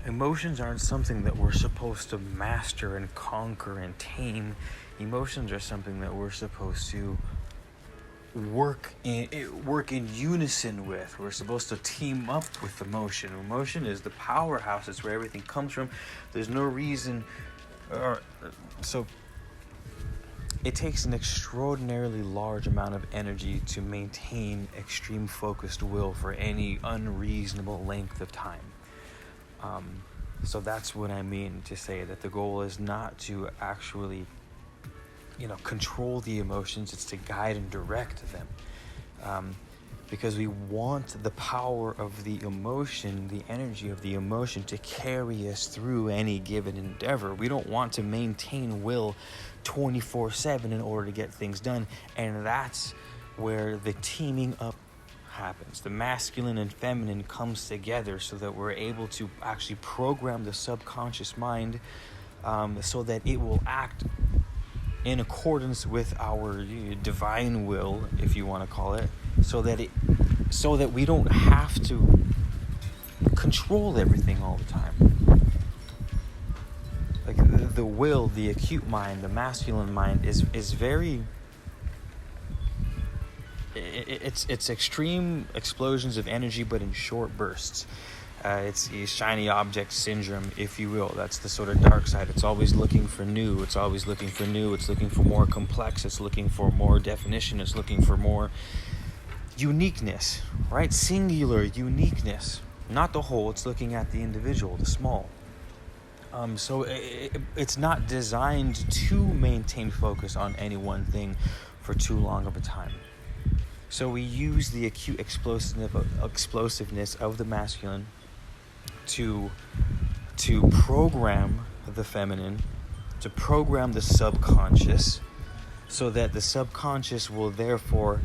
Emotions aren't something that we're supposed to master and conquer and tame. Emotions are something that we're supposed to work in unison with. We're supposed to team up with emotion. Emotion is the powerhouse. It's where everything comes from. There's no reason, so it takes an extraordinarily large amount of energy to maintain extreme focused will for any unreasonable length of time. So that's what I mean to say that the goal is not to actually, control the emotions. It's to guide and direct them. Because we want the power of the emotion, the energy of the emotion, to carry us through any given endeavor. We don't want to maintain will 24/7 in order to get things done. And that's where the teaming up happens. The masculine and feminine comes together so that we're able to actually program the subconscious mind so that it will act in accordance with our divine will, if you want to call it, so that we don't have to control everything all the time. Like the will, the acute mind, the masculine mind is very. It's extreme explosions of energy, but in short bursts. It's shiny object syndrome, if you will. That's the sort of dark side. It's always looking for new. It's always looking for new. It's looking for more complex. It's looking for more definition. It's looking for more uniqueness, right? Singular uniqueness, not the whole. It's looking at the individual, the small. So it's not designed to maintain focus on any one thing for too long of a time. So we use the acute explosiveness of the masculine to program the feminine, to program the subconscious, so that the subconscious will therefore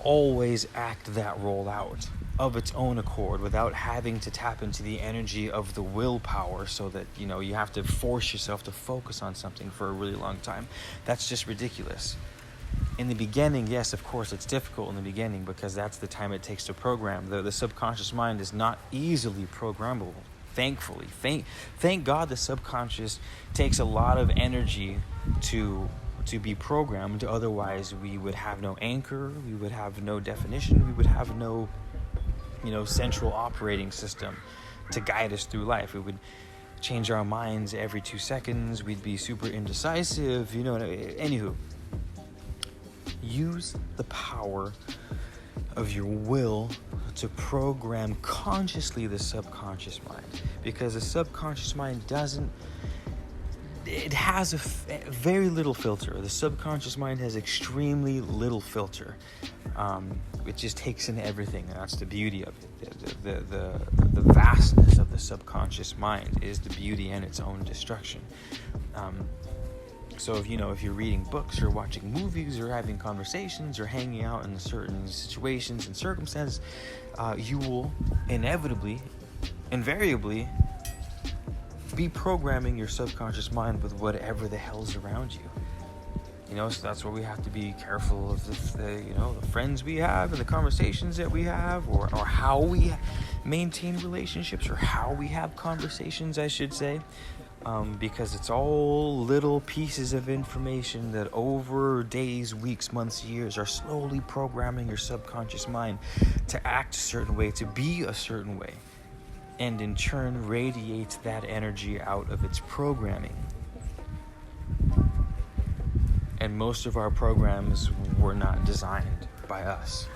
always act that role out of its own accord without having to tap into the energy of the willpower, so that you have to force yourself to focus on something for a really long time. That's just ridiculous. In the beginning, yes, of course, it's difficult in the beginning because that's the time it takes to program. The subconscious mind is not easily programmable, thankfully. Thank God the subconscious takes a lot of energy to be programmed. Otherwise, we would have no anchor, we would have no definition, we would have no, central operating system to guide us through life. We would change our minds every 2 seconds. We'd be super indecisive, anywho. Use the power of your will to program consciously the subconscious mind, because the subconscious mind it has very little filter. The subconscious mind has extremely little filter. It just takes in everything, and that's the beauty of it. The vastness of the subconscious mind is the beauty and its own destruction. So if you're reading books or watching movies or having conversations or hanging out in certain situations and circumstances, you will invariably be programming your subconscious mind with whatever the hell's around you. So that's where we have to be careful of the friends we have and the conversations that we have, or how we maintain relationships, or how we have conversations, I should say. Because it's all little pieces of information that over days, weeks, months, years are slowly programming your subconscious mind to act a certain way, to be a certain way, and in turn radiates that energy out of its programming. And most of our programs were not designed by us.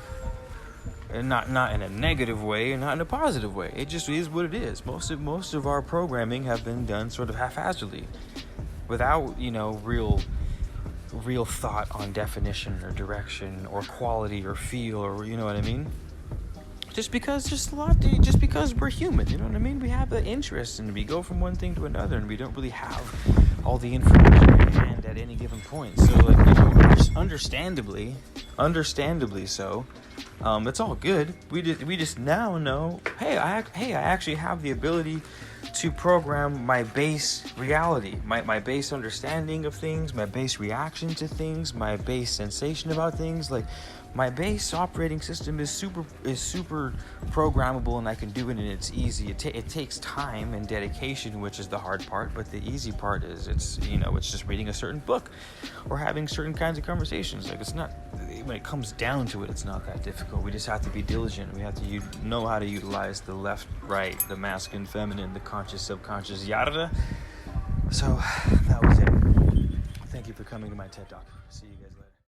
And not in a negative way, and not in a positive way. It just is what it is. Most of our programming have been done sort of haphazardly, without real thought on definition or direction or quality or feel, or what I mean. Just because we're human, We have an interest, and we go from one thing to another, and we don't really have all the information at hand at at any given point. So, like, you know, understandably so, it's all good. We just now know, hey, I actually have the ability to program my base reality, my base understanding of things, my base reaction to things, my base sensation about things. Like, my base operating system is super programmable, and I can do it, and it's easy. It takes time and dedication, which is the hard part, but the easy part is it's just reading a certain book or having certain kinds of conversations. Like, it's not, when it comes down to it, it's not that difficult. We just have to be diligent. We have to know how to utilize the left, right, the masculine, feminine, the conscious, subconscious, yada. So that was it. Thank you for coming to my TED Talk. See you guys later.